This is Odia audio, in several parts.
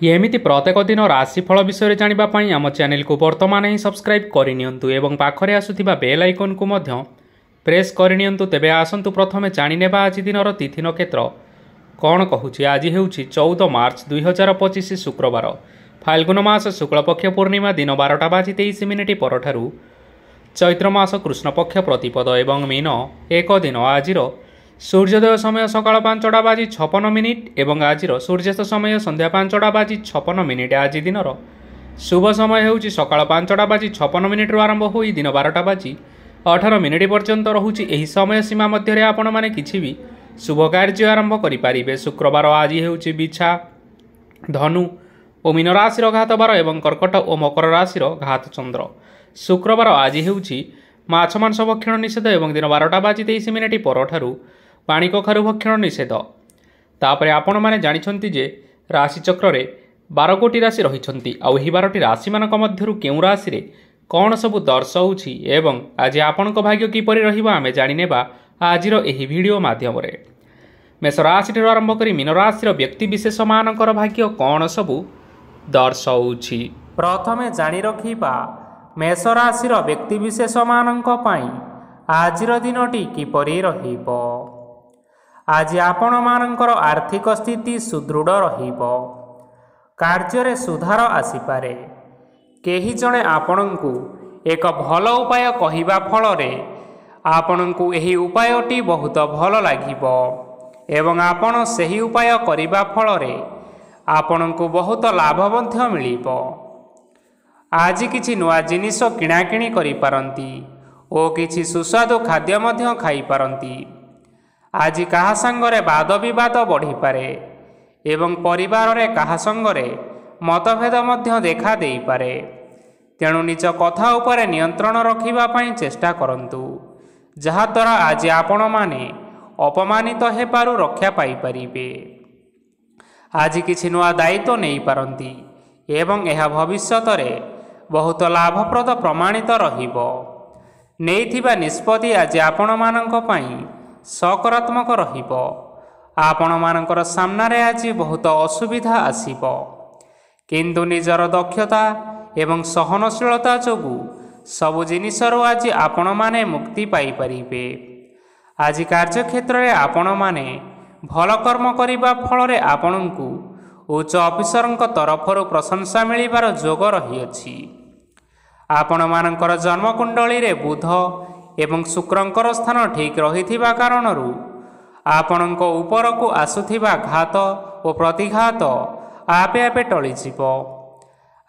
ଏମିତି ପ୍ରତ୍ୟେକ ଦିନ ରାଶିଫଳ ବିଷୟରେ ଜାଣିବା ପାଇଁ ଆମ ଚ୍ୟାନେଲକୁ ବର୍ତ୍ତମାନ ହିଁ ସବସ୍କ୍ରାଇବ୍ କରିନିଅନ୍ତୁ ଏବଂ ପାଖରେ ଆସୁଥିବା ବେଲ୍ ଆଇକନ୍କୁ ମଧ୍ୟ ପ୍ରେସ୍ କରିନିଅନ୍ତୁ। ତେବେ ଆସନ୍ତୁ ପ୍ରଥମେ ଜାଣିନେବା ଆଜି ଦିନର ତିଥି ନକ୍ଷତ୍ର କ'ଣ କହୁଛି। ଆଜି ହେଉଛି 14 ମାର୍ଚ୍ଚ 2025 ଶୁକ୍ରବାର, ଫାଲ୍ଗୁନ ମାସ ଶୁକ୍ଳପକ୍ଷ ପୂର୍ଣ୍ଣିମା, ଦିନ 12:23 ପରଠାରୁ ଚୈତ୍ର ମାସ କୃଷ୍ଣପକ୍ଷ ପ୍ରତିପଦ ଏବଂ ମୀନ ଏକ ଦିନ। ଆଜିର ସୂର୍ଯ୍ୟୋଦୟ ସମୟ ସକାଳ 5:56 ଏବଂ ଆଜିର ସୂର୍ଯ୍ୟାସ୍ତ ସମୟ ସନ୍ଧ୍ୟା 5:56। ଆଜି ଦିନର ଶୁଭ ସମୟ ହେଉଛି ସକାଳ 5:56ରୁ ଆରମ୍ଭ ହୋଇ ଦିନ 12:18 ପର୍ଯ୍ୟନ୍ତ ରହୁଛି। ଏହି ସମୟ ସୀମା ମଧ୍ୟରେ ଆପଣମାନେ କିଛି ବି ଶୁଭ କାର୍ଯ୍ୟ ଆରମ୍ଭ କରିପାରିବେ। ଶୁକ୍ରବାର ଆଜି ହେଉଛି ବିଛା, ଧନୁ ଓ ମୀନ ରାଶିର ଘାତ ବାର ଏବଂ କର୍କଟ ଓ ମକର ରାଶିର ଘାତ ଚନ୍ଦ୍ର। ଶୁକ୍ରବାର ଆଜି ହେଉଛି ମାଛ ମାଂସ ଭକ୍ଷଣ ନିଷେଧ ଏବଂ ଦିନ 12:23 ପରଠାରୁ ପାଣି କଖାରୁ ଭକ୍ଷଣ ନିଷେଧ। ତାପରେ ଆପଣମାନେ ଜାଣିଛନ୍ତି ଯେ ରାଶିଚକ୍ରରେ 12ଗୋଟି ରାଶି ରହିଛନ୍ତି। ଆଉ ଏହି 12ଟି ରାଶିମାନଙ୍କ ମଧ୍ୟରୁ କେଉଁ ରାଶିରେ କ'ଣ ସବୁ ଦର୍ଶାଉଛି ଏବଂ ଆଜି ଆପଣଙ୍କ ଭାଗ୍ୟ କିପରି ରହିବ ଆମେ ଜାଣିନେବା ଆଜିର ଏହି ଭିଡ଼ିଓ ମାଧ୍ୟମରେ। ମେଷ ରାଶିଠାରୁ ଆରମ୍ଭ କରି ମୀନ ରାଶିର ବ୍ୟକ୍ତିବିଶେଷମାନଙ୍କର ଭାଗ୍ୟ କ'ଣ ସବୁ ଦର୍ଶାଉଛି। ପ୍ରଥମେ ଜାଣି ରଖିବା ମେଷ ରାଶିର ବ୍ୟକ୍ତିବିଶେଷମାନଙ୍କ ପାଇଁ ଆଜିର ଦିନଟି କିପରି ରହିବ। ଆଜି ଆପଣମାନଙ୍କର ଆର୍ଥିକ ସ୍ଥିତି ସୁଦୃଢ଼ ରହିବ। କାର୍ଯ୍ୟରେ ସୁଧାର ଆସିପାରେ। କେହି ଜଣେ ଆପଣଙ୍କୁ ଏକ ଭଲ ଉପାୟ କହିବା ଫଳରେ ଆପଣଙ୍କୁ ଏହି ଉପାୟଟି ବହୁତ ଭଲ ଲାଗିବ ଏବଂ ଆପଣ ସେହି ଉପାୟ କରିବା ଫଳରେ ଆପଣଙ୍କୁ ବହୁତ ଲାଭ ମଧ୍ୟ ମିଳିବ। ଆଜି କିଛି ନୂଆ ଜିନିଷ କିଣାକିଣି କରିପାରନ୍ତି ଓ କିଛି ସୁସ୍ୱାଦୁ ଖାଦ୍ୟ ମଧ୍ୟ ଖାଇପାରନ୍ତି। ଆଜି କାହା ସାଙ୍ଗରେ ବାଦ ବିବାଦ ବଢ଼ିପାରେ ଏବଂ ପରିବାରରେ କାହା ସଙ୍ଗରେ ମତଭେଦ ମଧ୍ୟ ଦେଖା ଦେଇପାରେ। ତେଣୁ ନିଜ କଥା ଉପରେ ନିୟନ୍ତ୍ରଣ ରଖିବା ପାଇଁ ଚେଷ୍ଟା କରନ୍ତୁ, ଯାହାଦ୍ୱାରା ଆଜି ଆପଣମାନେ ଅପମାନିତ ହେବାରୁ ରକ୍ଷା ପାଇପାରିବେ। ଆଜି କିଛି ନୂଆ ଦାୟିତ୍ୱ ନେଇପାରନ୍ତି ଏବଂ ଏହା ଭବିଷ୍ୟତରେ ବହୁତ ଲାଭପ୍ରଦ ପ୍ରମାଣିତ ରହିବ। ନେଇଥିବା ନିଷ୍ପତ୍ତି ଆଜି ଆପଣମାନଙ୍କ ପାଇଁ ସକାରାତ୍ମକ ରହିବ। ଆପଣମାନଙ୍କର ସାମ୍ନାରେ ଆଜି ବହୁତ ଅସୁବିଧା ଆସିବ, କିନ୍ତୁ ନିଜର ଦକ୍ଷତା ଏବଂ ସହନଶୀଳତା ଯୋଗୁଁ ସବୁ ଜିନିଷରୁ ଆଜି ଆପଣମାନେ ମୁକ୍ତି ପାଇପାରିବେ। ଆଜି କାର୍ଯ୍ୟକ୍ଷେତ୍ରରେ ଆପଣମାନେ ଭଲ କର୍ମ କରିବା ଫଳରେ ଆପଣଙ୍କୁ ଉଚ୍ଚ ଅଫିସରଙ୍କ ତରଫରୁ ପ୍ରଶଂସା ମିଳିବାର ଯୋଗ ରହିଅଛି। ଆପଣମାନଙ୍କର ଜନ୍ମକୁଣ୍ଡଳୀରେ ବୁଧ ଏବଂ ଶୁକ୍ରଙ୍କର ସ୍ଥାନ ଠିକ୍ ରହିଥିବା କାରଣରୁ ଆପଣଙ୍କ ଉପରକୁ ଆସୁଥିବା ଘାତ ଓ ପ୍ରତିଘାତ ଆପେ ଆପେ ଟଳିଯିବ।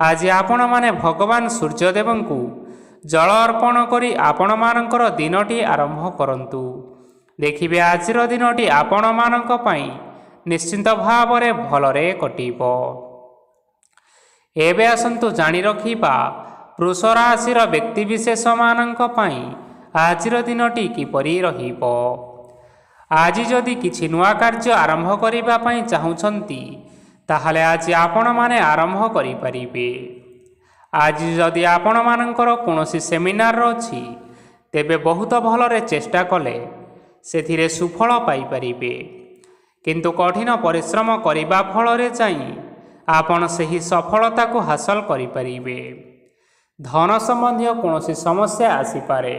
ଆଜି ଆପଣମାନେ ଭଗବାନ ସୂର୍ଯ୍ୟଦେବଙ୍କୁ ଜଳ ଅର୍ପଣ କରି ଆପଣମାନଙ୍କର ଦିନଟି ଆରମ୍ଭ କରନ୍ତୁ। ଦେଖିବେ ଆଜିର ଦିନଟି ଆପଣମାନଙ୍କ ପାଇଁ ନିଶ୍ଚିନ୍ତ ଭାବରେ ଭଲରେ କଟିବ। ଏବେ ଆସନ୍ତୁ ଜାଣି ରଖିବା ବୃଷ ରାଶିର ବ୍ୟକ୍ତିବିଶେଷମାନଙ୍କ ପାଇଁ ଆଜିର ଦିନଟି କିପରି ରହିବ। ଆଜି ଯଦି କିଛି ନୂଆ କାର୍ଯ୍ୟ ଆରମ୍ଭ କରିବା ପାଇଁ ଚାହୁଁଛନ୍ତି ତାହେଲେ ଆଜି ଆପଣମାନେ ଆରମ୍ଭ କରିପାରିବେ। ଆଜି ଯଦି ଆପଣମାନଙ୍କର କୌଣସି ସେମିନାର ଅଛି ତେବେ ବହୁତ ଭଲରେ ଚେଷ୍ଟା କଲେ ସେଥିରେ ସୁଫଳ ପାଇପାରିବେ, କିନ୍ତୁ କଠିନ ପରିଶ୍ରମ କରିବା ଫଳରେ ଯାଇ ଆପଣ ସେହି ସଫଳତାକୁ ହାସଲ କରିପାରିବେ। ଧନ ସମ୍ବନ୍ଧୀୟ କୌଣସି ସମସ୍ୟା ଆସିପାରେ,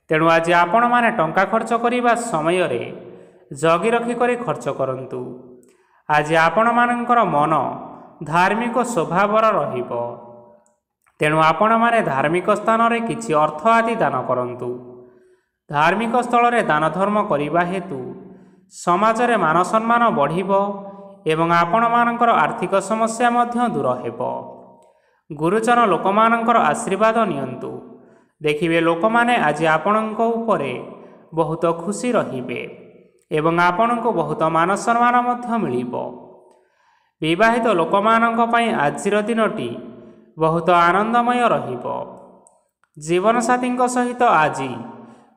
ତେଣୁ ଆଜି ଆପଣମାନେ ଟଙ୍କା ଖର୍ଚ୍ଚ କରିବା ସମୟରେ ଜଗି ରଖିକରି ଖର୍ଚ୍ଚ କରନ୍ତୁ। ଆଜି ଆପଣମାନଙ୍କର ମନ ଧାର୍ମିକ ସ୍ୱଭାବର ରହିବ, ତେଣୁ ଆପଣମାନେ ଧାର୍ମିକ ସ୍ଥାନରେ କିଛି ଅର୍ଥ ଆଦି ଦାନ କରନ୍ତୁ। ଧାର୍ମିକ ସ୍ଥଳରେ ଦାନ ଧର୍ମ କରିବା ହେତୁ ସମାଜରେ ମାନ ସମ୍ମାନ ବଢ଼ିବ ଏବଂ ଆପଣମାନଙ୍କର ଆର୍ଥିକ ସମସ୍ୟା ମଧ୍ୟ ଦୂର ହେବ। ଗୁରୁଜନ ଲୋକମାନଙ୍କର ଆଶୀର୍ବାଦ ନିଅନ୍ତୁ। ଦେଖିବେ ଲୋକମାନେ ଆଜି ଆପଣଙ୍କ ଉପରେ ବହୁତ ଖୁସି ରହିବେ ଏବଂ ଆପଣଙ୍କୁ ବହୁତ ମାନ ସମ୍ମାନ ମଧ୍ୟ ମିଳିବ। ବିବାହିତ ଲୋକମାନଙ୍କ ପାଇଁ ଆଜିର ଦିନଟି ବହୁତ ଆନନ୍ଦମୟ ରହିବ। ଜୀବନସାଥୀଙ୍କ ସହିତ ଆଜି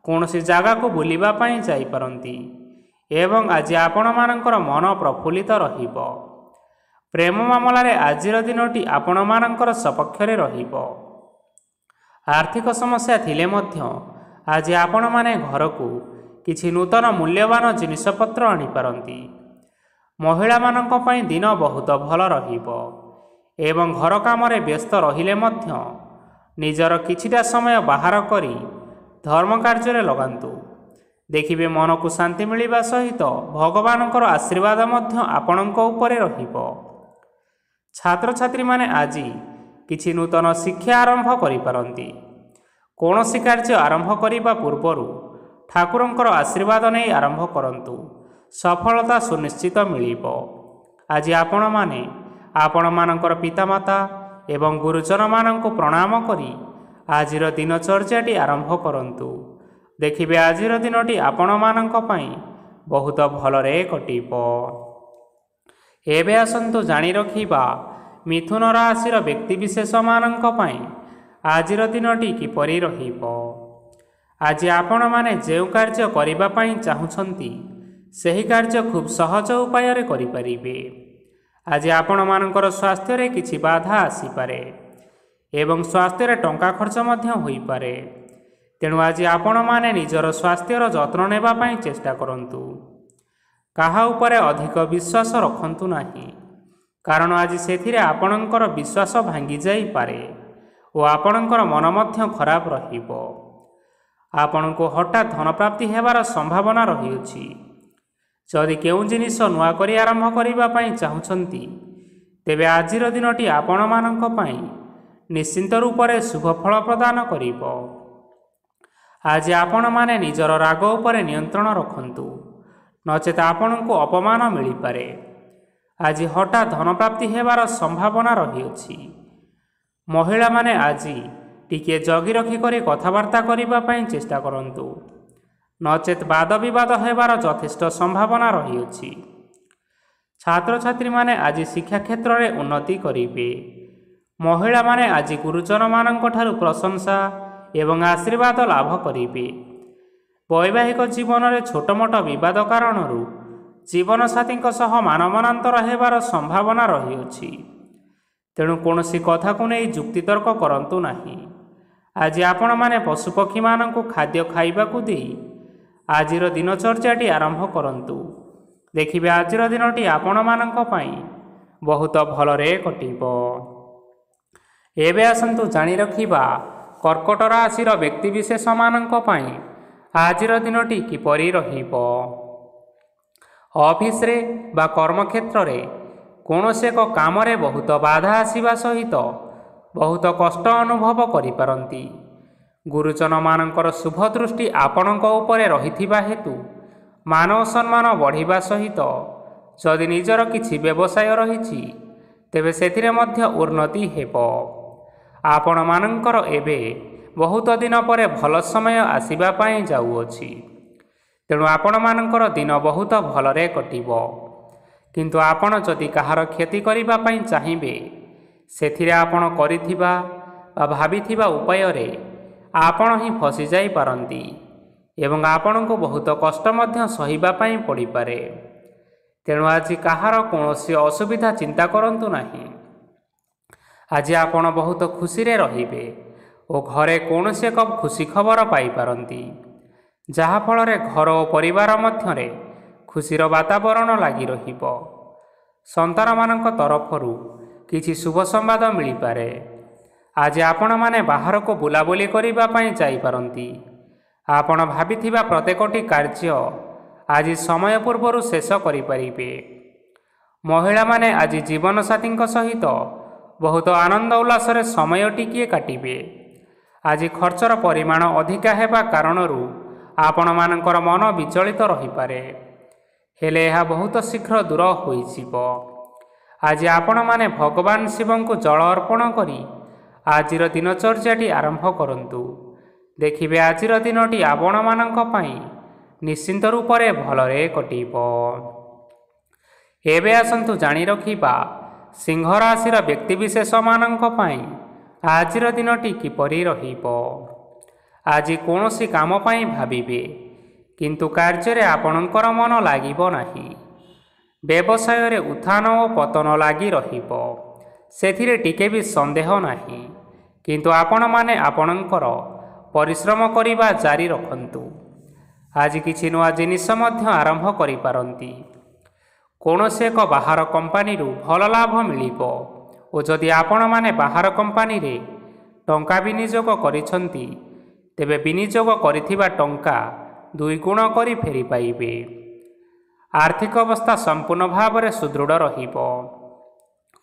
କୌଣସି ଜାଗାକୁ ବୁଲିବା ପାଇଁ ଯାଇପାରନ୍ତି ଏବଂ ଆଜି ଆପଣମାନଙ୍କର ମନ ପ୍ରଫୁଲ୍ଲିତ ରହିବ। ପ୍ରେମ ମାମଲାରେ ଆଜିର ଦିନଟି ଆପଣମାନଙ୍କର ସପକ୍ଷରେ ରହିବ। ଆର୍ଥିକ ସମସ୍ୟା ଥିଲେ ମଧ୍ୟ ଆଜି ଆପଣମାନେ ଘରକୁ କିଛି ନୂତନ ମୂଲ୍ୟବାନ ଜିନିଷପତ୍ର ଆଣିପାରନ୍ତି। ମହିଳାମାନଙ୍କ ପାଇଁ ଦିନ ବହୁତ ଭଲ ରହିବ ଏବଂ ଘର କାମରେ ବ୍ୟସ୍ତ ରହିଲେ ମଧ୍ୟ ନିଜର କିଛିଟା ସମୟ ବାହାର କରି ଧର୍ମ କାର୍ଯ୍ୟରେ ଲଗାନ୍ତୁ। ଦେଖିବେ ମନକୁ ଶାନ୍ତି ମିଳିବା ସହିତ ଭଗବାନଙ୍କର ଆଶୀର୍ବାଦ ମଧ୍ୟ ଆପଣଙ୍କ ଉପରେ ରହିବ। ଛାତ୍ରଛାତ୍ରୀମାନେ ଆଜି କିଛି ନୂତନ ଶିକ୍ଷା ଆରମ୍ଭ କରିପାରନ୍ତି। କୌଣସି କାର୍ଯ୍ୟ ଆରମ୍ଭ କରିବା ପୂର୍ବରୁ ଠାକୁରଙ୍କର ଆଶୀର୍ବାଦ ନେଇ ଆରମ୍ଭ କରନ୍ତୁ। ସଫଳତା ସୁନିଶ୍ଚିତ ମିଳିବ। ଆଜି ଆପଣମାନେ ଆପଣମାନଙ୍କର ପିତାମାତା ଏବଂ ଗୁରୁଜନମାନଙ୍କୁ ପ୍ରଣାମ କରି ଆଜିର ଦିନଚର୍ଯ୍ୟାଟି ଆରମ୍ଭ କରନ୍ତୁ। ଦେଖିବେ ଆଜିର ଦିନଟି ଆପଣମାନଙ୍କ ପାଇଁ ବହୁତ ଭଲରେ କଟିବ। ଏବେ ଆସନ୍ତୁ ଜାଣି ରଖିବା ମିଥୁନ ରାଶିର ବ୍ୟକ୍ତିବିଶେଷମାନଙ୍କ ପାଇଁ ଆଜିର ଦିନଟି କିପରି ରହିବ। ଆଜି ଆପଣମାନେ ଯେଉଁ କାର୍ଯ୍ୟ କରିବା ପାଇଁ ଚାହୁଁଛନ୍ତି ସେହି କାର୍ଯ୍ୟ ଖୁବ୍ ସହଜ ଉପାୟରେ କରିପାରିବେ। ଆଜି ଆପଣମାନଙ୍କର ସ୍ୱାସ୍ଥ୍ୟରେ କିଛି ବାଧା ଆସିପାରେ ଏବଂ ସ୍ୱାସ୍ଥ୍ୟରେ ଟଙ୍କା ଖର୍ଚ୍ଚ ମଧ୍ୟ ହୋଇପାରେ। ତେଣୁ ଆଜି ଆପଣମାନେ ନିଜର ସ୍ୱାସ୍ଥ୍ୟର ଯତ୍ନ ନେବା ପାଇଁ ଚେଷ୍ଟା କରନ୍ତୁ। କାହା ଉପରେ ଅଧିକ ବିଶ୍ୱାସ ରଖନ୍ତୁ ନାହିଁ, କାରଣ ଆଜି ସେଥିରେ ଆପଣଙ୍କର ବିଶ୍ୱାସ ଭାଙ୍ଗି ଯାଇପାରେ ଓ ଆପଣଙ୍କର ମନ ମଧ୍ୟ ଖରାପ ରହିବ। ଆପଣଙ୍କୁ ହଠାତ୍ ଧନପ୍ରାପ୍ତି ହେବାର ସମ୍ଭାବନା ରହିଅଛି। ଯଦି କେଉଁ ଜିନିଷ ନୂଆ କରି ଆରମ୍ଭ କରିବା ପାଇଁ ଚାହୁଁଛନ୍ତି ତେବେ ଆଜିର ଦିନଟି ଆପଣମାନଙ୍କ ପାଇଁ ନିଶ୍ଚିନ୍ତ ରୂପରେ ଶୁଭ ଫଳ ପ୍ରଦାନ କରିବ। ଆଜି ଆପଣମାନେ ନିଜର ରାଗ ଉପରେ ନିୟନ୍ତ୍ରଣ ରଖନ୍ତୁ, ନଚେତ୍ ଆପଣଙ୍କୁ ଅପମାନ ମିଳିପାରେ। ଆଜି ହଠାତ୍ ଧନପ୍ରାପ୍ତି ହେବାର ସମ୍ଭାବନା ରହିଅଛି। ମହିଳାମାନେ ଆଜି ଟିକିଏ ଜଗି ରଖି କରି କଥାବାର୍ତ୍ତା କରିବା ପାଇଁ ଚେଷ୍ଟା କରନ୍ତୁ, ନଚେତ୍ ବାଦ ବିବାଦ ହେବାର ଯଥେଷ୍ଟ ସମ୍ଭାବନା ରହିଅଛି। ଛାତ୍ରଛାତ୍ରୀମାନେ ଆଜି ଶିକ୍ଷା କ୍ଷେତ୍ରରେ ଉନ୍ନତି କରିବେ। ମହିଳାମାନେ ଆଜି ଗୁରୁଜନମାନଙ୍କ ଠାରୁ ପ୍ରଶଂସା ଏବଂ ଆଶୀର୍ବାଦ ଲାଭ କରିବେ। ବୈବାହିକ ଜୀବନରେ ଛୋଟମୋଟ ବିବାଦ କାରଣରୁ ଜୀବନସାଥୀଙ୍କ ସହ ମାନମନାନ୍ତର ହେବାର ସମ୍ଭାବନା ରହିଅଛି। ତେଣୁ କୌଣସି କଥାକୁ ନେଇ ଯୁକ୍ତିତର୍କ କରନ୍ତୁ ନାହିଁ। ଆଜି ଆପଣମାନେ ପଶୁପକ୍ଷୀମାନଙ୍କୁ ଖାଦ୍ୟ ଖାଇବାକୁ ଦେଇ ଆଜିର ଦିନଚର୍ଯ୍ୟାଟି ଆରମ୍ଭ କରନ୍ତୁ। ଦେଖିବେ ଆଜିର ଦିନଟି ଆପଣମାନଙ୍କ ପାଇଁ ବହୁତ ଭଲରେ କଟିବ। ଏବେ ଆସନ୍ତୁ ଜାଣି ରଖିବା କର୍କଟ ରାଶିର ବ୍ୟକ୍ତିବିଶେଷମାନଙ୍କ ପାଇଁ ଆଜିର ଦିନଟି କିପରି ରହିବ। ଅଫିସରେ ବା କର୍ମକ୍ଷେତ୍ରରେ କୌଣସି ଏକ କାମରେ ବହୁତ ବାଧା ଆସିବା ସହିତ ବହୁତ କଷ୍ଟ ଅନୁଭବ କରିପାରନ୍ତି। ଗୁରୁଜନମାନଙ୍କର ଶୁଭ ଦୃଷ୍ଟି ଆପଣଙ୍କ ଉପରେ ରହିଥିବା ହେତୁ ମାନ ସମ୍ମାନ ବଢ଼ିବା ସହିତ ଯଦି ନିଜର କିଛି ବ୍ୟବସାୟ ରହିଛି ତେବେ ସେଥିରେ ମଧ୍ୟ ଉନ୍ନତି ହେବ। ଆପଣମାନଙ୍କର ଏବେ ବହୁତ ଦିନ ପରେ ଭଲ ସମୟ ଆସିବା ପାଇଁ ଯାଉଅଛି। ତେଣୁ ଆପଣମାନଙ୍କର ଦିନ ବହୁତ ଭଲରେ କଟିବ। କିନ୍ତୁ ଆପଣ ଯଦି କାହାର କ୍ଷତି କରିବା ପାଇଁ ଚାହିଁବେ ସେଥିରେ ଆପଣ କରିଥିବା ବା ଭାବିଥିବା ଉପାୟରେ ଆପଣ ହିଁ ଫସିଯାଇପାରନ୍ତି ଏବଂ ଆପଣଙ୍କୁ ବହୁତ କଷ୍ଟ ମଧ୍ୟ ସହିବା ପାଇଁ ପଡ଼ିପାରେ। ତେଣୁ ଆଜି କାହାର କୌଣସି ଅସୁବିଧା ଚିନ୍ତା କରନ୍ତୁ ନାହିଁ। ଆଜି ଆପଣ ବହୁତ ଖୁସିରେ ରହିବେ ଓ ଘରେ କୌଣସି ଏକ ଖୁସି ଖବର ପାଇପାରନ୍ତି, ଯାହାଫଳରେ ଘର ଓ ପରିବାର ମଧ୍ୟରେ ଖୁସିର ବାତାବରଣ ଲାଗି ରହିବ। ସନ୍ତାନମାନଙ୍କ ତରଫରୁ କିଛି ଶୁଭ ସମ୍ବାଦ ମିଳିପାରେ। ଆଜି ଆପଣମାନେ ବାହାରକୁ ବୁଲାବୁଲି କରିବା ପାଇଁ ଯାଇପାରନ୍ତି। ଆପଣ ଭାବିଥିବା ପ୍ରତ୍ୟେକଟି କାର୍ଯ୍ୟ ଆଜି ସମୟ ପୂର୍ବରୁ ଶେଷ କରିପାରିବେ। ମହିଳାମାନେ ଆଜି ଜୀବନସାଥୀଙ୍କ ସହିତ ବହୁତ ଆନନ୍ଦ ଉଲ୍ଲାସରେ ସମୟ ଟିକିଏ କାଟିବେ। ଆଜି ଖର୍ଚ୍ଚର ପରିମାଣ ଅଧିକା ହେବା କାରଣରୁ ଆପଣମାନଙ୍କର ମନ ବିଚଳିତ ରହିପାରେ, ହେଲେ ଏହା ବହୁତ ଶୀଘ୍ର ଦୂର ହୋଇଯିବ। ଆଜି ଆପଣମାନେ ଭଗବାନ ଶିବଙ୍କୁ ଜଳ ଅର୍ପଣ କରି ଆଜିର ଦିନଚର୍ଯ୍ୟାଟି ଆରମ୍ଭ କରନ୍ତୁ। ଦେଖିବେ ଆଜିର ଦିନଟି ଆପଣମାନଙ୍କ ପାଇଁ ନିଶ୍ଚିନ୍ତ ରୂପରେ ଭଲରେ କଟିବ। ଏବେ ଆସନ୍ତୁ ଜାଣି ରଖିବା ସିଂହ ରାଶିର ବ୍ୟକ୍ତିବିଶେଷମାନଙ୍କ ପାଇଁ ଆଜିର ଦିନଟି କିପରି ରହିବ। ଆଜି କୌଣସି କାମ ପାଇଁ ଭାବିବେ, କିନ୍ତୁ କାର୍ଯ୍ୟରେ ଆପଣଙ୍କର ମନ ଲାଗିବ ନାହିଁ। ବ୍ୟବସାୟରେ ଉତ୍ଥାନ ଓ ପତନ ଲାଗି ରହିବ, ସେଥିରେ ଟିକେ ବି ସନ୍ଦେହ ନାହିଁ। କିନ୍ତୁ ଆପଣମାନେ ଆପଣଙ୍କର ପରିଶ୍ରମ କରିବା ଜାରି ରଖନ୍ତୁ। ଆଜି କିଛି ନୂଆ ଜିନିଷ ମଧ୍ୟ ଆରମ୍ଭ କରିପାରନ୍ତି। କୌଣସି ଏକ ବାହାର କମ୍ପାନୀରୁ ଭଲ ଲାଭ ମିଳିବ ଓ ଯଦି ଆପଣମାନେ ବାହାର କମ୍ପାନୀରେ ଟଙ୍କା ବିନିଯୋଗ କରିଛନ୍ତି ତେବେ ବିନିଯୋଗ କରିଥିବା ଟଙ୍କା 2 ଗୁଣ କରି ଫେରି ପାଇବେ। ଆର୍ଥିକ ଅବସ୍ଥା ସମ୍ପୂର୍ଣ୍ଣ ଭାବରେ ସୁଦୃଢ଼ ରହିବ।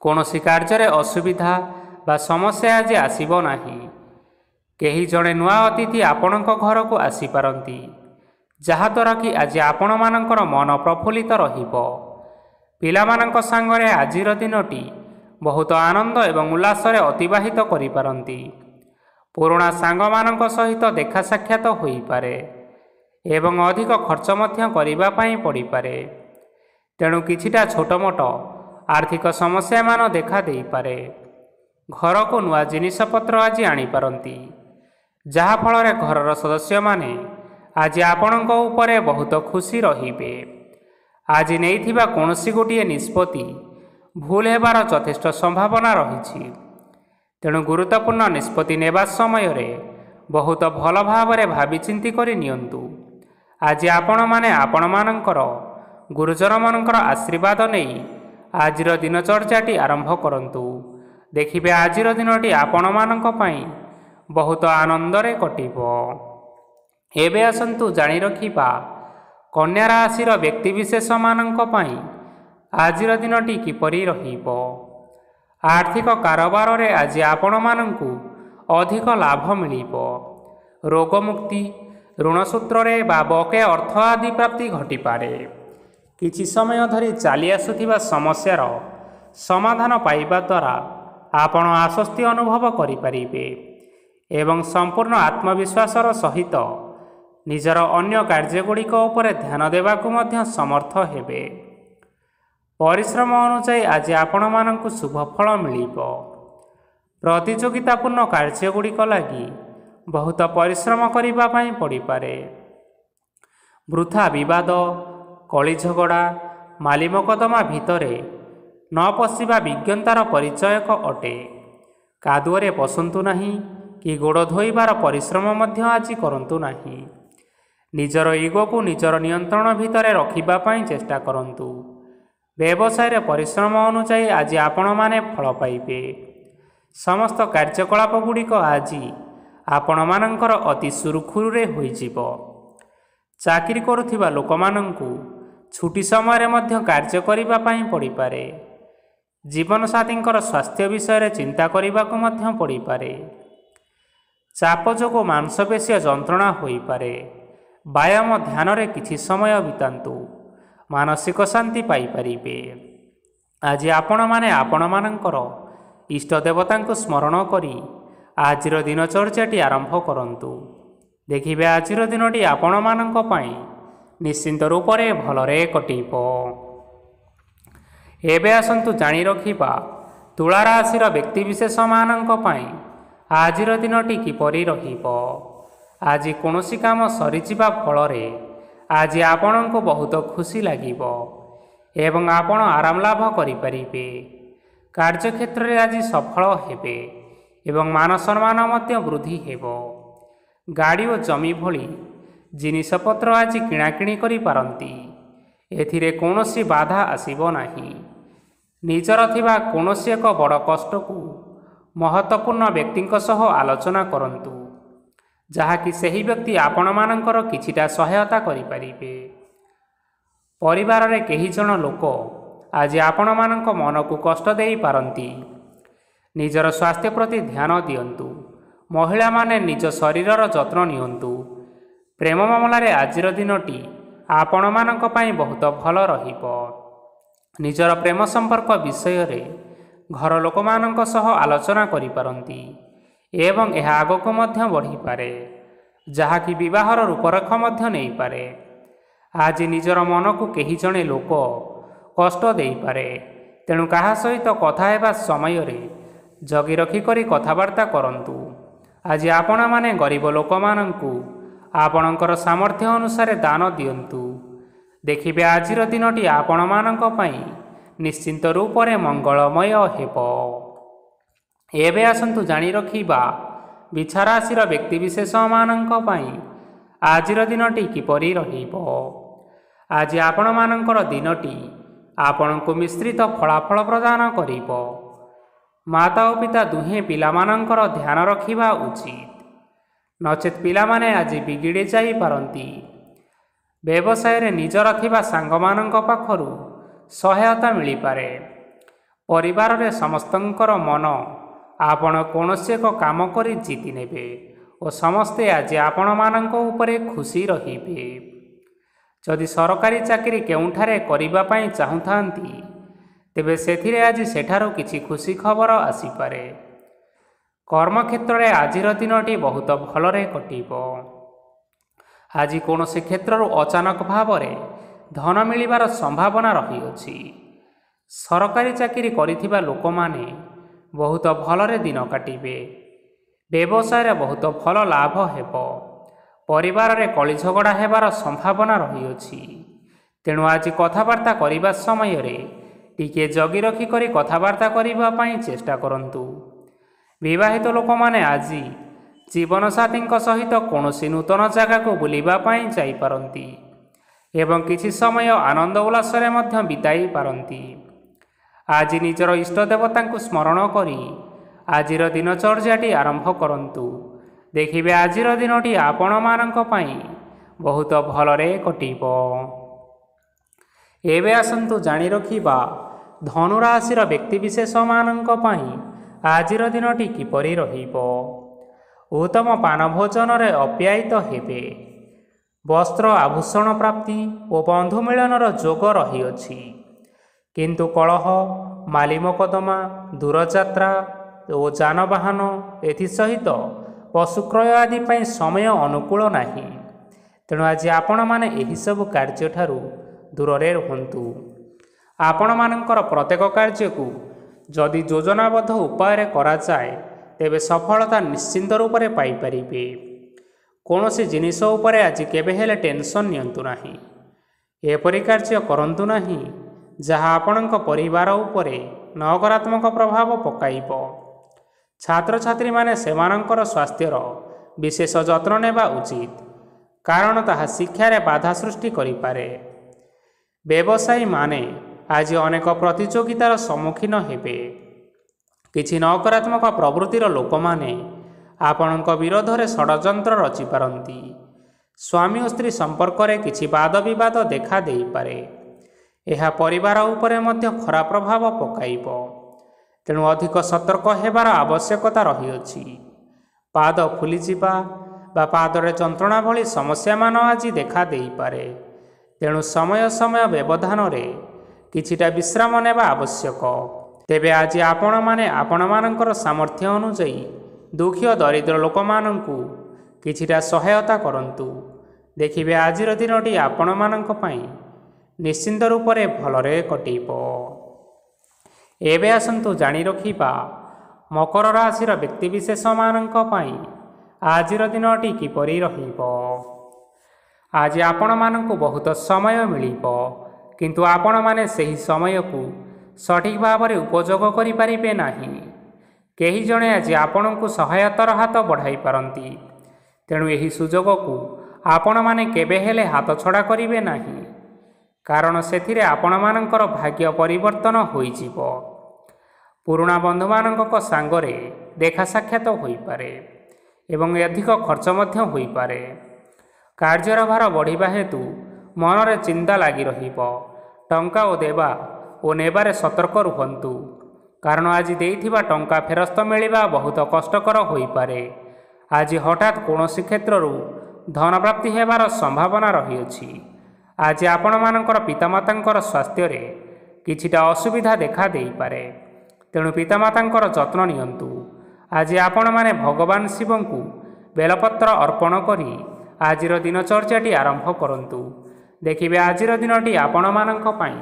କୌଣସି କାର୍ଯ୍ୟରେ ଅସୁବିଧା ବା ସମସ୍ୟା ଆଜି ଆସିବ ନାହିଁ। କେହି ଜଣେ ନୂଆ ଅତିଥି ଆପଣଙ୍କ ଘରକୁ ଆସିପାରନ୍ତି, ଯାହାଦ୍ୱାରା କି ଆଜି ଆପଣମାନଙ୍କର ମନ ପ୍ରଫୁଲ୍ଲିତ ରହିବ। ପିଲାମାନଙ୍କ ସାଙ୍ଗରେ ଆଜିର ଦିନଟି ବହୁତ ଆନନ୍ଦ ଏବଂ ଉଲ୍ଲାସରେ ଅତିବାହିତ କରିପାରନ୍ତି। ପୁରୁଣା ସାଙ୍ଗମାନଙ୍କ ସହିତ ଦେଖା ସାକ୍ଷାତ ହୋଇପାରେ ଏବଂ ଅଧିକ ଖର୍ଚ୍ଚ ମଧ୍ୟ କରିବା ପାଇଁ ପଡ଼ିପାରେ। ତେଣୁ କିଛିଟା ଛୋଟମୋଟ ଆର୍ଥିକ ସମସ୍ୟାମାନ ଦେଖା ଦେଇପାରେ। ଘରକୁ ନୂଆ ଜିନିଷପତ୍ର ଆଜି ଆଣିପାରନ୍ତି, ଯାହାଫଳରେ ଘରର ସଦସ୍ୟମାନେ ଆଜି ଆପଣଙ୍କ ଉପରେ ବହୁତ ଖୁସି ରହିବେ। ଆଜି ନେଇଥିବା କୌଣସି ଗୋଟିଏ ନିଷ୍ପତ୍ତି ଭୁଲ ହେବାର ଯଥେଷ୍ଟ ସମ୍ଭାବନା ରହିଛି। ତେଣୁ ଗୁରୁତ୍ୱପୂର୍ଣ୍ଣ ନିଷ୍ପତ୍ତି ନେବା ସମୟରେ ବହୁତ ଭଲ ଭାବରେ ଭାବିଚିନ୍ତି କରି ନିଅନ୍ତୁ। ଆଜି ଆପଣମାନେ ଆପଣମାନଙ୍କର ଗୁରୁଜନମାନଙ୍କର ଆଶୀର୍ବାଦ ନେଇ ଆଜିର ଦିନଚର୍ଯ୍ୟାଟି ଆରମ୍ଭ କରନ୍ତୁ। ଦେଖିବେ ଆଜିର ଦିନଟି ଆପଣମାନଙ୍କ ପାଇଁ ବହୁତ ଆନନ୍ଦରେ କଟିବ। ଏବେ ଆସନ୍ତୁ ଜାଣି ରଖିବା କନ୍ୟା ରାଶିର ବ୍ୟକ୍ତିବିଶେଷମାନଙ୍କ ପାଇଁ ଆଜିର ଦିନଟି କିପରି ରହିବ। ଆର୍ଥିକ କାରବାରରେ ଆଜି ଆପଣମାନଙ୍କୁ ଅଧିକ ଲାଭ ମିଳିବ। ରୋଗମୁକ୍ତି, ଋଣ ସୂତ୍ରରେ ବା ବକେୟା ଅର୍ଥ ଆଦି ପ୍ରାପ୍ତି ଘଟିପାରେ। କିଛି ସମୟ ଧରି ଚାଲି ଆସୁଥିବା ସମସ୍ୟାର ସମାଧାନ ପାଇବା ଦ୍ୱାରା ଆପଣ ଆଶ୍ୱସ୍ତି ଅନୁଭବ କରିପାରିବେ ଏବଂ ସମ୍ପୂର୍ଣ୍ଣ ଆତ୍ମବିଶ୍ୱାସର ସହିତ ନିଜର ଅନ୍ୟ କାର୍ଯ୍ୟଗୁଡ଼ିକ ଉପରେ ଧ୍ୟାନ ଦେବାକୁ ମଧ୍ୟ ସମର୍ଥ ହେବେ। ପରିଶ୍ରମ ଅନୁଯାୟୀ ଆଜି ଆପଣମାନଙ୍କୁ ଶୁଭ ଫଳ ମିଳିବ। ପ୍ରତିଯୋଗିତାପୂର୍ଣ୍ଣ କାର୍ଯ୍ୟଗୁଡ଼ିକ ଲାଗି ବହୁତ ପରିଶ୍ରମ କରିବା ପାଇଁ ପଡ଼ିପାରେ। ବୃଥା ବିବାଦ, କଳିଝଗଡ଼ା, ମାଲିମକଦ୍ଦମା ଭିତରେ ନ ପଶିବା ବିଜ୍ଞତାର ପରିଚୟକ ଅଟେ। କାଦୁଅରେ ପଶନ୍ତୁ ନାହିଁ କି ଗୋଡ଼ ଧୋଇବାର ପରିଶ୍ରମ ମଧ୍ୟ ଆଜି କରନ୍ତୁ ନାହିଁ। ନିଜର ଇଗୋକୁ ନିଜର ନିୟନ୍ତ୍ରଣ ଭିତରେ ରଖିବା ପାଇଁ ଚେଷ୍ଟା କରନ୍ତୁ। ବ୍ୟବସାୟରେ ପରିଶ୍ରମ ଅନୁଯାୟୀ ଆଜି ଆପଣମାନେ ଫଳ ପାଇବେ। ସମସ୍ତ କାର୍ଯ୍ୟକଳାପ ଗୁଡ଼ିକ ଆଜି ଆପଣମାନଙ୍କର ଅତି ସୁରୁଖୁରୁରେ ହୋଇଯିବ। ଚାକିରି କରୁଥିବା ଲୋକମାନଙ୍କୁ ଛୁଟି ସମୟରେ ମଧ୍ୟ କାର୍ଯ୍ୟ କରିବା ପାଇଁ ପଡ଼ିପାରେ। ଜୀବନସାଥୀଙ୍କର ସ୍ୱାସ୍ଥ୍ୟ ବିଷୟରେ ଚିନ୍ତା କରିବାକୁ ମଧ୍ୟ ପଡ଼ିପାରେ। ଚାପ ଯୋଗୁଁ ମାଂସପେଶୀୟ ଯନ୍ତ୍ରଣା ହୋଇପାରେ। ବ୍ୟାୟାମ ଧ୍ୟାନରେ କିଛି ସମୟ ବିତାନ୍ତୁ, ମାନସିକ ଶାନ୍ତି ପାଇପାରିବେ। ଆଜି ଆପଣମାନେ ଆପଣମାନଙ୍କର ଇଷ୍ଟ ଦେବତାଙ୍କୁ ସ୍ମରଣ କରି ଆଜିର ଦିନଚର୍ଯ୍ୟାଟି ଆରମ୍ଭ କରନ୍ତୁ। ଦେଖିବେ ଆଜିର ଦିନଟି ଆପଣମାନଙ୍କ ପାଇଁ ନିଶ୍ଚିନ୍ତ ରୂପରେ ଭଲରେ କଟିବ। ଏବେ ଆସନ୍ତୁ ଜାଣି ରଖିବା ତୁଳା ରାଶିର ବ୍ୟକ୍ତିବିଶେଷମାନଙ୍କ ପାଇଁ ଆଜିର ଦିନଟି କିପରି ରହିବ। ଆଜି କୌଣସି କାମ ସରିଯିବା ଫଳରେ ଆଜି ଆପଣଙ୍କୁ ବହୁତ ଖୁସି ଲାଗିବ ଏବଂ ଆପଣ ଆରାମ ଲାଭ କରିପାରିବେ। କାର୍ଯ୍ୟକ୍ଷେତ୍ରରେ ଆଜି ସଫଳ ହେବେ ଏବଂ ମାନ ସମ୍ମାନ ମଧ୍ୟ ବୃଦ୍ଧି ହେବ। ଗାଡ଼ି ଓ ଜମି ଭଳି ଜିନିଷପତ୍ର ଆଜି କିଣାକିଣି କରିପାରନ୍ତି। ଏଥିରେ କୌଣସି ବାଧା ଆସିବ ନାହିଁ। ନିଜର ଥିବା କୌଣସି ଏକ ବଡ଼ କଷ୍ଟକୁ ମହତ୍ତ୍ୱପୂର୍ଣ୍ଣ ବ୍ୟକ୍ତିଙ୍କ ସହ ଆଲୋଚନା କରନ୍ତୁ, ଯାହାକି ସେହି ବ୍ୟକ୍ତି ଆପଣମାନଙ୍କର କିଛିଟା ସହାୟତା କରିପାରିବେ। ପରିବାରରେ କେହି ଜଣ ଲୋକ ଆଜି ଆପଣମାନଙ୍କ ମନକୁ କଷ୍ଟ ଦେଇପାରନ୍ତି। ନିଜର ସ୍ୱାସ୍ଥ୍ୟ ପ୍ରତି ଧ୍ୟାନ ଦିଅନ୍ତୁ। ମହିଳାମାନେ ନିଜ ଶରୀରର ଯତ୍ନ ନିଅନ୍ତୁ। ପ୍ରେମ ମାମଲାରେ ଆଜିର ଦିନଟି ଆପଣମାନଙ୍କ ପାଇଁ ବହୁତ ଭଲ ରହିବ। ନିଜର ପ୍ରେମ ସମ୍ପର୍କ ବିଷୟରେ ଘର ଲୋକମାନଙ୍କ ସହ ଆଲୋଚନା କରିପାରନ୍ତି ଏବଂ ଏହା ଆଗକୁ ମଧ୍ୟ ବଢ଼ିପାରେ, ଯାହାକି ବିବାହର ରୂପରେଖ ମଧ୍ୟ ନେଇପାରେ। ଆଜି ନିଜର ମନକୁ କେହି ଜଣେ ଲୋକ କଷ୍ଟ ଦେଇପାରେ, ତେଣୁ କାହା ସହିତ କଥା ହେବା ସମୟରେ ଜଗି ରଖିକରି କଥାବାର୍ତ୍ତା କରନ୍ତୁ। ଆଜି ଆପଣମାନେ ଗରିବ ଲୋକମାନଙ୍କୁ ଆପଣଙ୍କର ସାମର୍ଥ୍ୟ ଅନୁସାରେ ଦାନ ଦିଅନ୍ତୁ। ଦେଖିବେ ଆଜିର ଦିନଟି ଆପଣମାନଙ୍କ ପାଇଁ ନିଶ୍ଚିନ୍ତ ରୂପରେ ମଙ୍ଗଳମୟ ହେବ। ଏବେ ଆସନ୍ତୁ ଜାଣି ରଖିବା ବିଛା ରାଶିର ବ୍ୟକ୍ତିବିଶେଷମାନଙ୍କ ପାଇଁ ଆଜିର ଦିନଟି କିପରି ରହିବ। ଆଜି ଆପଣମାନଙ୍କର ଦିନଟି ଆପଣଙ୍କୁ ମିଶ୍ରିତ ଫଳାଫଳ ପ୍ରଦାନ କରିବ। ମାତା ଓ ପିତା ଦୁହେଁ ପିଲାମାନଙ୍କର ଧ୍ୟାନ ରଖିବା ଉଚିତ, ନଚେତ୍ ପିଲାମାନେ ଆଜି ବିଗିଡ଼ି ଯାଇପାରନ୍ତି। ବ୍ୟବସାୟରେ ନିଜର ଥିବା ସାଙ୍ଗମାନଙ୍କ ପାଖରୁ ସହାୟତା ମିଳିପାରେ। ପରିବାରରେ ସମସ୍ତଙ୍କର ମନ ଆପଣ କୌଣସି ଏକ କାମ କରି ଜିତି ନେବେ ଓ ସମସ୍ତେ ଆଜି ଆପଣମାନଙ୍କ ଉପରେ ଖୁସି ରହିବେ। ଯଦି ସରକାରୀ ଚାକିରି କେଉଁଠାରେ କରିବା ପାଇଁ ଚାହୁଁଥାନ୍ତି, ତେବେ ସେଥିରେ ଆଜି ସେଠାରୁ କିଛି ଖୁସି ଖବର ଆସିପାରେ। କର୍ମକ୍ଷେତ୍ରରେ ଆଜିର ଦିନଟି ବହୁତ ଭଲରେ କଟିବ। ଆଜି କୌଣସି କ୍ଷେତ୍ରରୁ ଅଚାନକ ଭାବରେ ଧନ ମିଳିବାର ସମ୍ଭାବନା ରହିଅଛି। ସରକାରୀ ଚାକିରି କରିଥିବା ଲୋକମାନେ ବହୁତ ଭଲରେ ଦିନ କାଟିବେ। ବ୍ୟବସାୟରେ ବହୁତ ଭଲ ଲାଭ ହେବ। ପରିବାରରେ କଳିଝଗଡ଼ା ହେବାର ସମ୍ଭାବନା ରହିଅଛି। ତେଣୁ ଆଜି କଥାବାର୍ତ୍ତା କରିବା ସମୟରେ ଟିକିଏ ଜଗି ରଖି କରି କଥାବାର୍ତ୍ତା କରିବା ପାଇଁ ଚେଷ୍ଟା କରନ୍ତୁ। ବିବାହିତ ଲୋକମାନେ ଆଜି ଜୀବନସାଥୀଙ୍କ ସହିତ କୌଣସି ନୂତନ ଜାଗାକୁ ବୁଲିବା ପାଇଁ ଯାଇପାରନ୍ତି ଏବଂ କିଛି ସମୟ ଆନନ୍ଦ ଉଲ୍ଲାସରେ ମଧ୍ୟ ବିତାଇ ପାରନ୍ତି। ଆଜି ନିଜର ଇଷ୍ଟ ଦେବତାଙ୍କୁ ସ୍ମରଣ କରି ଆଜିର ଦିନଚର୍ଯ୍ୟାଟି ଆରମ୍ଭ କରନ୍ତୁ। ଦେଖିବେ ଆଜିର ଦିନଟି ଆପଣମାନଙ୍କ ପାଇଁ ବହୁତ ଭଲରେ କଟିବ। ଏବେ ଆସନ୍ତୁ ଜାଣି ରଖିବା ଧନୁ ରାଶିର ବ୍ୟକ୍ତିବିଶେଷମାନଙ୍କ ପାଇଁ ଆଜିର ଦିନଟି କିପରି ରହିବ। ଉତ୍ତମ ପାନ ଭୋଜନରେ ଅପ୍ୟାୟିତ ହେବେ। ବସ୍ତ୍ର ଆଭୂଷଣ ପ୍ରାପ୍ତି ଓ ବନ୍ଧୁ ମିଳନର ଯୋଗ ରହିଅଛି। କିନ୍ତୁ କଳହ, ମାଲି ମକଦ୍ଦମା, ଦୂରଯାତ୍ରା ଓ ଯାନବାହନ ଏଥିସହିତ ପଶୁ କ୍ରୟ ଆଦି ପାଇଁ ସମୟ ଅନୁକୂଳ ନାହିଁ। ତେଣୁ ଆଜି ଆପଣମାନେ ଏହିସବୁ କାର୍ଯ୍ୟଠାରୁ ଦୂରରେ ରୁହନ୍ତୁ। ଆପଣମାନଙ୍କର ପ୍ରତ୍ୟେକ କାର୍ଯ୍ୟକୁ ଯଦି ଯୋଜନାବଦ୍ଧ ଉପାୟରେ କରାଯାଏ, ତେବେ ସଫଳତା ନିଶ୍ଚିନ୍ତ ରୂପରେ ପାଇପାରିବେ। କୌଣସି ଜିନିଷ ଉପରେ ଆଜି କେବେ ହେଲେ ଟେନସନ୍ ନିଅନ୍ତୁ ନାହିଁ। ଏପରି କାର୍ଯ୍ୟ କରନ୍ତୁ ନାହିଁ ଯାହା ଆପଣଙ୍କ ପରିବାର ଉପରେ ନକାରାତ୍ମକ ପ୍ରଭାବ ପକାଇବ। ଛାତ୍ରଛାତ୍ରୀମାନେ ସେମାନଙ୍କର ସ୍ୱାସ୍ଥ୍ୟର ବିଶେଷ ଯତ୍ନ ନେବା ଉଚିତ, କାରଣ ତାହା ଶିକ୍ଷାରେ ବାଧା ସୃଷ୍ଟି କରିପାରେ। ବ୍ୟବସାୟୀମାନେ ଆଜି ଅନେକ ପ୍ରତିଯୋଗିତାର ସମ୍ମୁଖୀନ ହେବେ। କିଛି ନକାରାତ୍ମକ ପ୍ରବୃତ୍ତିର ଲୋକମାନେ ଆପଣଙ୍କ ବିରୋଧରେ ଷଡ଼ଯନ୍ତ୍ର ରଚିପାରନ୍ତି। ସ୍ୱାମୀ ଓ ସ୍ତ୍ରୀ ସମ୍ପର୍କରେ କିଛି ବାଦ ବିବାଦ ଦେଖା ଦେଇପାରେ। ଏହା ପରିବାର ଉପରେ ମଧ୍ୟ ଖରାପ ପ୍ରଭାବ ପକାଇବ। ତେଣୁ ଅଧିକ ସତର୍କ ହେବାର ଆବଶ୍ୟକତା ରହିଅଛି। ପାଦ ଫୁଲିଯିବା ବା ପାଦରେ ଯନ୍ତ୍ରଣା ଭଳି ସମସ୍ୟାମାନ ଆଜି ଦେଖା ଦେଇପାରେ। ତେଣୁ ସମୟ ସମୟ ବ୍ୟବଧାନରେ କିଛିଟା ବିଶ୍ରାମ ନେବା ଆବଶ୍ୟକ। ତେବେ ଆଜି ଆପଣମାନେ ଆପଣମାନଙ୍କର ସାମର୍ଥ୍ୟ ଅନୁଯାୟୀ ଦୁଃଖୀ ଓ ଦରିଦ୍ର ଲୋକମାନଙ୍କୁ କିଛିଟା ସହାୟତା କରନ୍ତୁ। ଦେଖିବେ ଆଜିର ଦିନଟି ଆପଣମାନଙ୍କ ପାଇଁ ନିଶ୍ଚିନ୍ତ ରୂପରେ ଭଲରେ କଟିବ। ଏବେ ଆସନ୍ତୁ ଜାଣି ରଖିବା ମକର ରାଶିର ବ୍ୟକ୍ତିବିଶେଷମାନଙ୍କ ପାଇଁ ଆଜିର ଦିନଟି କିପରି ରହିବ। ଆଜି ଆପଣମାନଙ୍କୁ ବହୁତ ସମୟ ମିଳିବ, କିନ୍ତୁ ଆପଣମାନେ ସେହି ସମୟକୁ ସଠିକ୍ ଭାବରେ ଉପଯୋଗ କରିପାରିବେ ନାହିଁ। କେହି ଜଣେ ଆଜି ଆପଣଙ୍କୁ ସହାୟତାର ହାତ ବଢ଼ାଇ ପାରନ୍ତି। ତେଣୁ ଏହି ସୁଯୋଗକୁ ଆପଣମାନେ କେବେ ହେଲେ ହାତଛଡ଼ା କରିବେ ନାହିଁ, କାରଣ ସେଥିରେ ଆପଣମାନଙ୍କର ଭାଗ୍ୟ ପରିବର୍ତ୍ତନ ହୋଇଯିବ। ପୁରୁଣା ବନ୍ଧୁମାନଙ୍କ ସାଙ୍ଗରେ ଦେଖା ସାକ୍ଷାତ ହୋଇପାରେ ଏବଂ ଅଧିକ ଖର୍ଚ୍ଚ ମଧ୍ୟ ହୋଇପାରେ। କାର୍ଯ୍ୟର ଭାର ବଢ଼ିବା ହେତୁ ମନରେ ଚିନ୍ତା ଲାଗି ରହିବ। ଟଙ୍କା ଦେବା ଓ ନେବାରେ ସତର୍କ ରୁହନ୍ତୁ, କାରଣ ଆଜି ଦେଇଥିବା ଟଙ୍କା ଫେରସ୍ତ ମିଳିବା ବହୁତ କଷ୍ଟକର ହୋଇପାରେ। ଆଜି ହଠାତ୍ କୌଣସି କ୍ଷେତ୍ରରୁ ଧନପ୍ରାପ୍ତି ହେବାର ସମ୍ଭାବନା ରହିଅଛି। ଆଜି ଆପଣମାନଙ୍କର ପିତାମାତାଙ୍କର ସ୍ୱାସ୍ଥ୍ୟରେ କିଛିଟା ଅସୁବିଧା ଦେଖା ଦେଇପାରେ। ତେଣୁ ପିତାମାତାଙ୍କର ଯତ୍ନ ନିଅନ୍ତୁ। ଆଜି ଆପଣମାନେ ଭଗବାନ ଶିବଙ୍କୁ ବେଲପତ୍ର ଅର୍ପଣ କରି ଆଜିର ଦିନଚର୍ଯ୍ୟାଟି ଆରମ୍ଭ କରନ୍ତୁ। ଦେଖିବେ ଆଜିର ଦିନଟି ଆପଣମାନଙ୍କ ପାଇଁ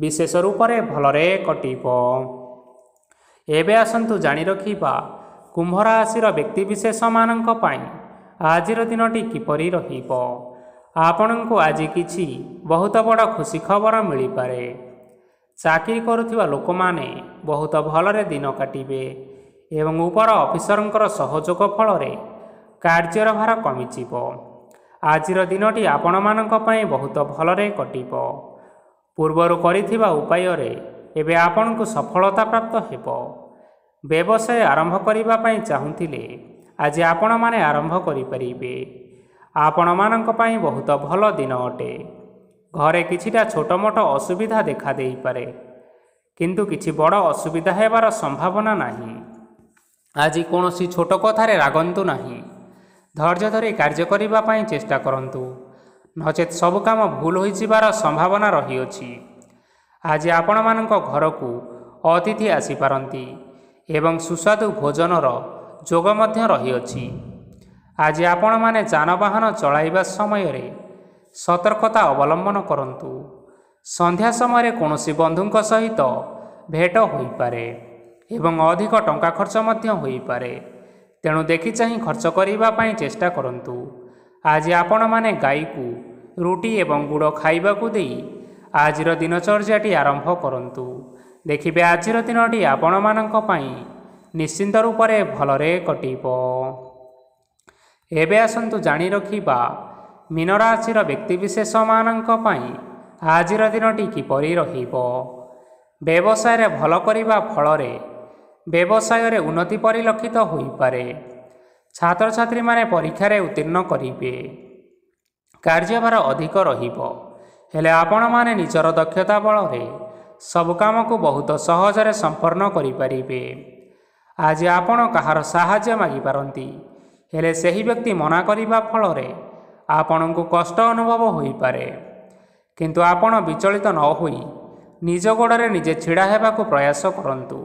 ବିଶେଷ ରୂପରେ ଭଲରେ କଟିବ। ଏବେ ଆସନ୍ତୁ ଜାଣି ରଖିବା କୁମ୍ଭ ରାଶିର ବ୍ୟକ୍ତିବିଶେଷମାନଙ୍କ ପାଇଁ ଆଜିର ଦିନଟି କିପରି ରହିବ। ଆପଣଙ୍କୁ ଆଜି କିଛି ବହୁତ ବଡ଼ ଖୁସି ଖବର ମିଳିପାରେ। ଚାକିରି କରୁଥିବା ଲୋକମାନେ ବହୁତ ଭଲରେ ଦିନ କାଟିବେ ଏବଂ ଉପର ଅଫିସରଙ୍କର ସହଯୋଗ ଫଳରେ କାର୍ଯ୍ୟର ଭାର କମିଯିବ। ଆଜିର ଦିନଟି ଆପଣମାନଙ୍କ ପାଇଁ ବହୁତ ଭଲରେ କଟିବ। ପୂର୍ବରୁ କରିଥିବା ଉପାୟରେ ଏବେ ଆପଣଙ୍କୁ ସଫଳତା ପ୍ରାପ୍ତ ହେବ। ବ୍ୟବସାୟ ଆରମ୍ଭ କରିବା ପାଇଁ ଚାହୁଁଥିଲେ ଆଜି ଆପଣମାନେ ଆରମ୍ଭ କରିପାରିବେ। ଆପଣମାନଙ୍କ ପାଇଁ ବହୁତ ଭଲ ଦିନ ଅଟେ। ଘରେ କିଛିଟା ଛୋଟ ମୋଟ ଅସୁବିଧା ଦେଖାଦେଇପାରେ, କିନ୍ତୁ କିଛି ବଡ଼ ଅସୁବିଧା ହେବାର ସମ୍ଭାବନା ନାହିଁ। ଆଜି କୌଣସି ଛୋଟ କଥାରେ ରାଗନ୍ତୁ ନାହିଁ। ଧୈର୍ଯ୍ୟ ଧରି କାର୍ଯ୍ୟ କରିବା ପାଇଁ ଚେଷ୍ଟା କରନ୍ତୁ, ନଚେତ୍ ସବୁ କାମ ଭୁଲ ହୋଇଯିବାର ସମ୍ଭାବନା ରହିଅଛି। ଆଜି ଆପଣମାନଙ୍କ ଘରକୁ ଅତିଥି ଆସିପାରନ୍ତି ଏବଂ ସୁସ୍ୱାଦୁ ଭୋଜନର ଯୋଗ ମଧ୍ୟ ରହିଅଛି। ଆଜି ଆପଣମାନେ ଯାନବାହନ ଚଳାଇବା ସମୟରେ ସତର୍କତା ଅବଲମ୍ବନ କରନ୍ତୁ। ସନ୍ଧ୍ୟା ସମୟରେ କୌଣସି ବନ୍ଧୁଙ୍କ ସହିତ ଭେଟ ହୋଇପାରେ ଏବଂ ଅଧିକ ଟଙ୍କା ଖର୍ଚ୍ଚ ମଧ୍ୟ ହୋଇପାରେ, ତେଣୁ ଦେଖିଚାହିଁ ଖର୍ଚ୍ଚ କରିବା ପାଇଁ ଚେଷ୍ଟା କରନ୍ତୁ। ଆଜି ଆପଣମାନେ ଗାଈକୁ ରୁଟି ଏବଂ ଗୁଡ଼ ଖାଇବାକୁ ଦେଇ ଆଜିର ଦିନଚର୍ଯ୍ୟାଟି ଆରମ୍ଭ କରନ୍ତୁ। ଦେଖିବେ ଆଜିର ଦିନଟି ଆପଣମାନଙ୍କ ପାଇଁ ନିଶ୍ଚିନ୍ତ ରୂପରେ ଭଲରେ କଟିବ। ଏବେ ଆସନ୍ତୁ ଜାଣି ରଖିବା ମୀନ ରାଶିର ବ୍ୟକ୍ତିବିଶେଷମାନଙ୍କ ପାଇଁ ଆଜିର ଦିନଟି କିପରି ରହିବ। ବ୍ୟବସାୟରେ ଭଲ କରିବା ଫଳରେ ବ୍ୟବସାୟରେ ଉନ୍ନତି ପରିଲକ୍ଷିତ ହୋଇପାରେ। ଛାତ୍ରଛାତ୍ରୀମାନେ ପରୀକ୍ଷାରେ ଉତ୍ତୀର୍ଣ୍ଣ କରିବେ। କାର୍ଯ୍ୟଭାର ଅଧିକ ରହିବ, ହେଲେ ଆପଣମାନେ ନିଜର ଦକ୍ଷତା ବଳରେ ସବୁ କାମକୁ ବହୁତ ସହଜରେ ସମ୍ପନ୍ନ କରିପାରିବେ। ଆଜି ଆପଣ କାହାର ସାହାଯ୍ୟ ମାଗିପାରନ୍ତି, ହେଲେ ସେହି ବ୍ୟକ୍ତି ମନା କରିବା ଫଳରେ ଆପଣଙ୍କୁ କଷ୍ଟ ଅନୁଭବ ହୋଇପାରେ। କିନ୍ତୁ ଆପଣ ବିଚଳିତ ନ ହୋଇ ନିଜ ଗୋଡ଼ରେ ନିଜେ ଛିଡ଼ା ହେବାକୁ ପ୍ରୟାସ କରନ୍ତୁ।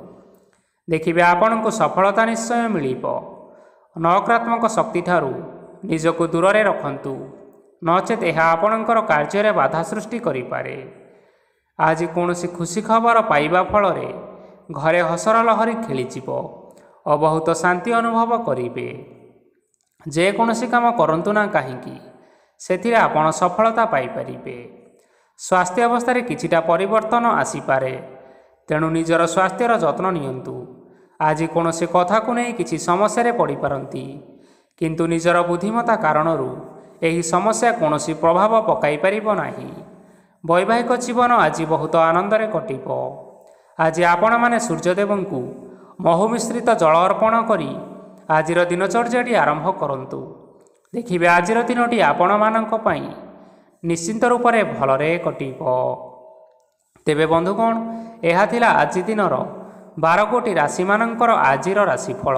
ଦେଖିବେ ଆପଣଙ୍କୁ ସଫଳତା ନିଶ୍ଚୟ ମିଳିବ। ନକାରାତ୍ମକ ଶକ୍ତିଠାରୁ ନିଜକୁ ଦୂରରେ ରଖନ୍ତୁ, ନଚେତ୍ ଏହା ଆପଣଙ୍କର କାର୍ଯ୍ୟରେ ବାଧା ସୃଷ୍ଟି କରିପାରେ। ଆଜି କୌଣସି ଖୁସି ଖବର ପାଇବା ଫଳରେ ଘରେ ହସର ଲହରୀ ଖେଳିଯିବ ଓ ବହୁତ ଶାନ୍ତି ଅନୁଭବ କରିବେ। ଯେକୌଣସି କାମ କରନ୍ତୁ ନା କାହିଁକି, ସେଥିରେ ଆପଣ ସଫଳତା ପାଇପାରିବେ। ସ୍ୱାସ୍ଥ୍ୟ ଅବସ୍ଥାରେ କିଛିଟା ପରିବର୍ତ୍ତନ ଆସିପାରେ, ତେଣୁ ନିଜର ସ୍ୱାସ୍ଥ୍ୟର ଯତ୍ନ ନିଅନ୍ତୁ। ଆଜି କୌଣସି କଥାକୁ ନେଇ କିଛି ସମସ୍ୟାରେ ପଡ଼ିପାରନ୍ତି, କିନ୍ତୁ ନିଜର ବୁଦ୍ଧିମତ୍ତା କାରଣରୁ ଏହି ସମସ୍ୟା କୌଣସି ପ୍ରଭାବ ପକାଇପାରିବ ନାହିଁ। ବୈବାହିକ ଜୀବନ ଆଜି ବହୁତ ଆନନ୍ଦରେ କଟିବ। ଆଜି ଆପଣମାନେ ସୂର୍ଯ୍ୟଦେବଙ୍କୁ ମହୁ ମିଶ୍ରିତ ଜଳ ଅର୍ପଣ କରି ଆଜିର ଦିନଚର୍ଯ୍ୟାଟି ଆରମ୍ଭ କରନ୍ତୁ। ଦେଖିବେ ଆଜିର ଦିନଟି ଆପଣମାନଙ୍କ ପାଇଁ ନିଶ୍ଚିନ୍ତ ରୂପରେ ଭଲରେ କଟିବ। ତେବେ ବନ୍ଧୁଗଣ, ଏହା ଥିଲା ଆଜି ଦିନର 12 ଗୋଟି ରାଶିମାନଙ୍କର ଆଜିର ରାଶିଫଳ।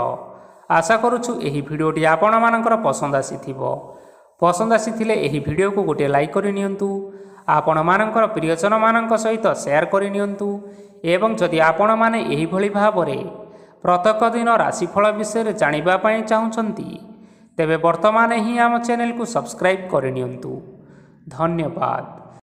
ଆଶା କରୁଛୁ ଏହି ଭିଡ଼ିଓଟି ଆପଣମାନଙ୍କର ପସନ୍ଦ ଆସିଥିବ। ପସନ୍ଦ ଆସିଥିଲେ ଏହି ଭିଡ଼ିଓକୁ ଗୋଟିଏ ଲାଇକ୍ କରିନିଅନ୍ତୁ। ଆପଣମାନଙ୍କର ପ୍ରିୟଜନମାନଙ୍କ ସହିତ ସେୟାର କରିନିଅନ୍ତୁ ଏବଂ ଯଦି ଆପଣମାନେ ଏହିଭଳି ଭାବରେ ପ୍ରତ୍ୟେକ ଦିନ ରାଶିଫଳ ବିଷୟରେ ଜାଣିବା ପାଇଁ ଚାହୁଁଛନ୍ତି, ତେବେ ବର୍ତ୍ତମାନ ହିଁ ଆମ ଚ୍ୟାନେଲକୁ ସବସ୍କ୍ରାଇବ୍ କରିନିଅନ୍ତୁ। ଧନ୍ୟବାଦ।